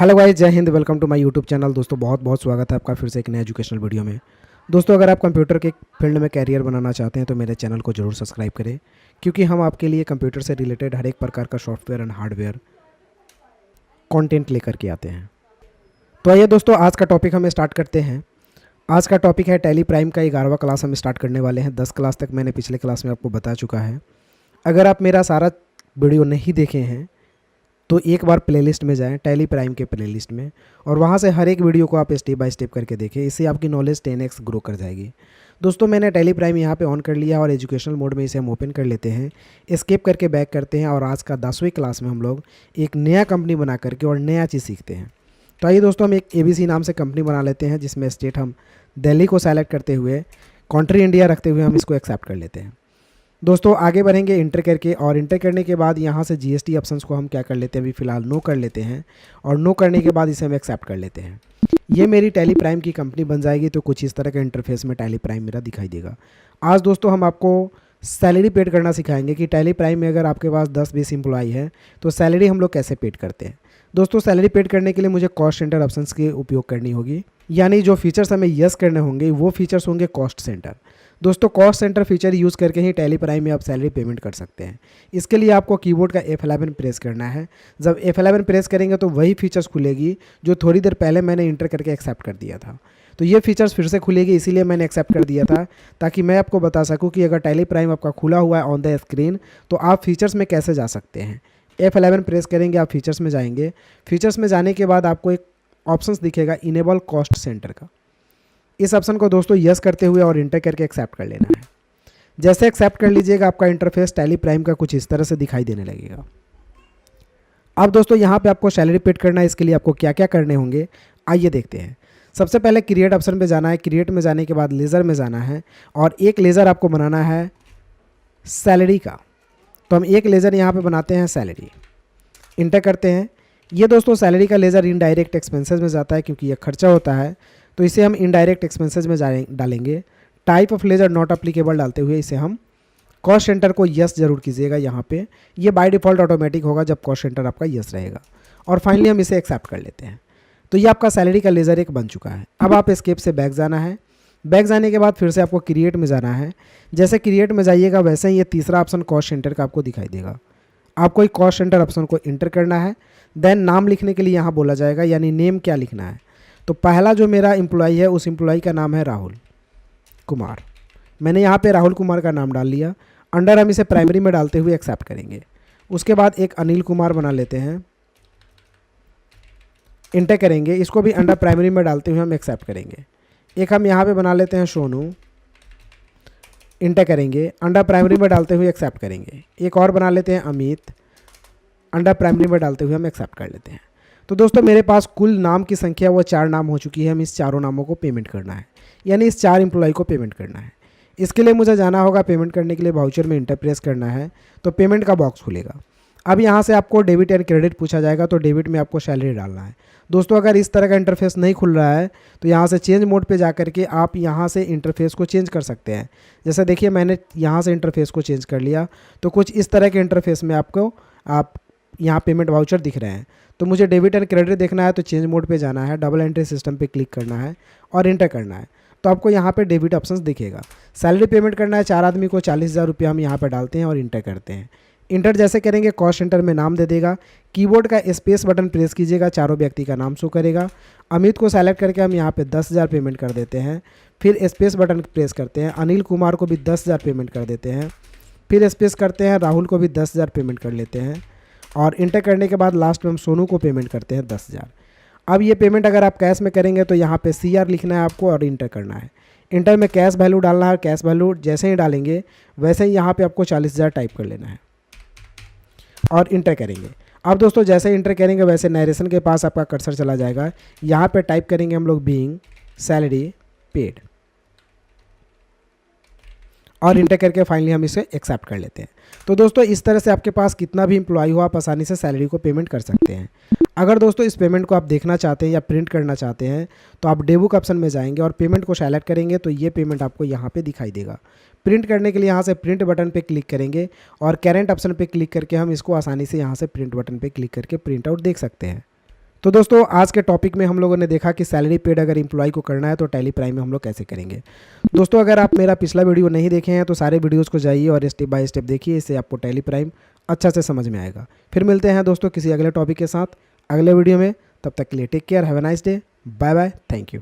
Hello guys, जय Hind. Welcome to my YouTube channel. दोस्तों बहुत बहुत स्वागत है आपका फिर से एक नया एजुकेशनल वीडियो में। दोस्तों अगर आप कंप्यूटर के फील्ड में कैरियर बनाना चाहते हैं तो मेरे चैनल को जरूर सब्सक्राइब करें, क्योंकि हम आपके लिए कंप्यूटर से रिलेटेड हर एक प्रकार का सॉफ्टवेयर एंड हार्डवेयर कंटेंट लेकर के आते हैं। तो आइए दोस्तों, आज का टॉपिक हम स्टार्ट करते हैं। आज का टॉपिक है टैली प्राइम का 11वां क्लास हम स्टार्ट करने वाले हैं। 10 क्लास तक मैंने पिछले क्लास में आपको बता चुका है। अगर आप मेरा सारा वीडियो नहीं देखे हैं तो एक बार प्लेलिस्ट में जाएं, टैली प्राइम के प्लेलिस्ट में, और वहाँ से हर एक वीडियो को आप स्टेप बाय स्टेप करके देखें। इससे आपकी नॉलेज 10x ग्रो कर जाएगी। दोस्तों मैंने टैली प्राइम यहाँ पे ऑन कर लिया और एजुकेशनल मोड में इसे हम ओपन कर लेते हैं, एस्केप करके बैक करते हैं और आज का 10वीं क्लास में हम लोग एक नया कंपनी बना करके और नया चीज़ सीखते हैं। तो आइए दोस्तों, हम एक ABC नाम से कंपनी बना लेते हैं, जिसमें स्टेट हम दिल्ली को सेलेक्ट करते हुए, कंट्री इंडिया रखते हुए हम इसको एक्सेप्ट कर लेते हैं। दोस्तों आगे बढ़ेंगे इंटर करके, और इंटर करने के बाद यहाँ से GST ऑप्शंस को हम क्या कर लेते हैं, अभी फ़िलहाल नो कर लेते हैं, और नो करने के बाद इसे हम एक्सेप्ट कर लेते हैं। ये मेरी टैली प्राइम की कंपनी बन जाएगी। तो कुछ इस तरह का इंटरफेस में टैली प्राइम मेरा दिखाई देगा। आज दोस्तों हम आपको सैलरी पेड करना सिखाएंगे कि टैली प्राइम में अगर आपके पास 10-20 एम्प्लॉई है तो सैलरी हम लोग कैसे पेड करते हैं। दोस्तों सैलरी पेड करने के लिए मुझे कॉस्ट सेंटर ऑप्शंस की उपयोग करनी होगी, यानी जो फीचर्स हमें यस करने होंगे वो फीचर्स होंगे कॉस्ट सेंटर। दोस्तों कॉस्ट सेंटर फीचर यूज़ करके ही टैली प्राइम में आप सैलरी पेमेंट कर सकते हैं। इसके लिए आपको कीबोर्ड का F11 प्रेस करना है। जब F11 प्रेस करेंगे तो वही फीचर्स खुलेगी जो थोड़ी देर पहले मैंने इंटर करके एक्सेप्ट कर दिया था। तो ये फीचर्स फिर से खुलेगी, इसीलिए मैंने एक्सेप्ट कर दिया था, ताकि मैं आपको बता सकूँ कि अगर टैली प्राइम आपका खुला हुआ है ऑन द स्क्रीन तो आप फीचर्स में कैसे जा सकते हैं। F11 प्रेस करेंगे, आप फीचर्स में जाएंगे। फीचर्स में जाने के बाद आपको एक ऑप्शंस दिखेगा इनेबल कॉस्ट सेंटर का। इस ऑप्शन को दोस्तों यस करते हुए और इंटर करके एक्सेप्ट कर लेना है। जैसे एक्सेप्ट कर लीजिएगा, आपका इंटरफेस टैली प्राइम का कुछ इस तरह से दिखाई देने लगेगा। अब दोस्तों यहाँ पे आपको सैलरी पेड करना है। इसके लिए आपको क्या क्या करने होंगे आइए देखते हैं। सबसे पहले क्रिएट ऑप्शन पे जाना है। क्रिएट में जाने के बाद लेज़र में जाना है, और एक लेज़र आपको बनाना है सैलरी का। तो हम एक लेज़र यहाँ पे बनाते हैं सैलरी, इंटर करते हैं। ये दोस्तों सैलरी का लेज़र इनडायरेक्ट एक्सपेंसेस में जाता है, क्योंकि ये खर्चा होता है, तो इसे हम इनडायरेक्ट एक्सपेंसेस में डालेंगे। Type of laser not applicable डालते हुए इसे हम कॉस्ट सेंटर को यस जरूर कीजिएगा। यहाँ पे ये बाय डिफ़ॉल्ट ऑटोमेटिक होगा जब कॉस्ट सेंटर आपका यस रहेगा, और फाइनली हम इसे एक्सेप्ट कर लेते हैं। तो ये आपका सैलरी का लेज़र एक बन चुका है। अब आप एस्केप से बैक जाना है। बैक जाने के बाद फिर से आपको क्रिएट में जाना है। जैसे क्रिएट में जाइएगा वैसे ही ये तीसरा ऑप्शन कॉस्ट सेंटर का आपको दिखाई देगा। आपको एक कॉस्ट सेंटर ऑप्शन को इंटर करना है। देन नाम लिखने के लिए यहाँ बोला जाएगा, यानी नेम क्या लिखना है। तो पहला जो मेरा एम्प्लॉई है उस एम्प्लॉई का नाम है राहुल कुमार। मैंने यहाँ पे राहुल कुमार का नाम डाल लिया। अंडर हम इसे प्राइमरी में डालते हुए एक्सेप्ट करेंगे। उसके बाद एक अनिल कुमार बना लेते हैं, इंटर करेंगे। इसको भी अंडर प्राइमरी में डालते हुए हम एक्सेप्ट करेंगे। एक हम यहाँ पे बना लेते हैं सोनू, इंटर करेंगे। अंडर प्राइमरी में डालते हुए एक्सेप्ट करेंगे। एक और बना लेते हैं अमित, अंडर प्राइमरी में डालते हुए हम एक्सेप्ट कर लेते हैं। तो दोस्तों मेरे पास कुल नाम की संख्या वो 4 नाम हो चुकी है। हम इस चारों नामों को पेमेंट करना है, यानी इस 4 एम्प्लॉय को पेमेंट करना है। इसके लिए मुझे जाना होगा, पेमेंट करने के लिए वाउचर में इंटर प्रेस करना है, तो पेमेंट का बॉक्स खुलेगा। अब यहाँ से आपको डेबिट एंड क्रेडिट पूछा जाएगा, तो डेबिट में आपको सैलरी डालना है। दोस्तों अगर इस तरह का इंटरफेस नहीं खुल रहा है तो यहाँ से चेंज मोड पे जा करके आप यहाँ से इंटरफेस को चेंज कर सकते हैं। जैसे देखिए मैंने यहाँ से इंटरफेस को चेंज कर लिया, तो कुछ इस तरह के इंटरफेस में आपको यहाँ पेमेंट वाउचर दिख रहे हैं। तो मुझे डेबिट एंड क्रेडिट देखना है, तो चेंज मोड पे जाना है, डबल एंट्री सिस्टम पे क्लिक करना है और इंटर करना है। तो आपको यहाँ पे डेबिट ऑप्शंस दिखेगा। सैलरी पेमेंट करना है 4 आदमी को 40,000 रुपया हम यहाँ पे डालते हैं और इंटर करते हैं। इंटर जैसे करेंगे कॉस्ट सेंटर में नाम दे देगा। कीबोर्ड का स्पेस बटन प्रेस कीजिएगा, चारों व्यक्ति का नाम शो करेगा। अमित को सेलेक्ट करके हम यहाँ पे 10,000 पेमेंट कर देते हैं। फिर स्पेस बटन प्रेस करते हैं। अनिल कुमार को भी 10,000 पेमेंट कर देते हैं। फिर स्पेस करते हैं, राहुल को भी 10,000 पेमेंट कर लेते हैं, और इंटर करने के बाद लास्ट में हम सोनू को पेमेंट करते हैं 10,000। अब ये पेमेंट अगर आप कैश में करेंगे तो यहाँ पे CR लिखना है आपको और इंटर करना है। इंटर में कैश वैल्यू डालना है। कैश वैल्यू जैसे ही डालेंगे वैसे ही यहाँ पे आपको 40,000 टाइप कर लेना है और इंटर करेंगे। अब दोस्तों जैसे इंटर करेंगे वैसे नरेशन के पास आपका कर्सर चला जाएगा। यहाँ पे टाइप करेंगे हम लोग बीइंग सैलरी पेड, और इंटर करके फाइनली हम इसे एक्सेप्ट कर लेते हैं। तो दोस्तों इस तरह से आपके पास कितना भी एम्प्लॉय हो आप आसानी से सैलरी को पेमेंट कर सकते हैं। अगर दोस्तों इस पेमेंट को आप देखना चाहते हैं या प्रिंट करना चाहते हैं तो आप डेबुक ऑप्शन में जाएंगे और पेमेंट को सेलेक्ट करेंगे, तो ये पेमेंट आपको यहाँ पे दिखाई देगा। प्रिंट करने के लिए यहाँ से प्रिंट बटन पे क्लिक करेंगे और करेंट ऑप्शन पे क्लिक करके हम इसको आसानी से यहाँ से प्रिंट बटन पे क्लिक करके प्रिंट आउट देख सकते हैं। तो दोस्तों आज के टॉपिक में हम लोगों ने देखा कि सैलरी पेड अगर एम्प्लॉय को करना है तो टैली प्राइम में हम लोग कैसे करेंगे। दोस्तों अगर आप मेरा पिछला वीडियो नहीं देखे हैं तो सारे वीडियोस को जाइए और स्टेप बाय स्टेप देखिए, इससे आपको टैली प्राइम अच्छा से समझ में आएगा। फिर मिलते हैं दोस्तों किसी अगले टॉपिक के साथ अगले वीडियो में। तब तक के लिए take care, have a nice day, bye bye, thank you.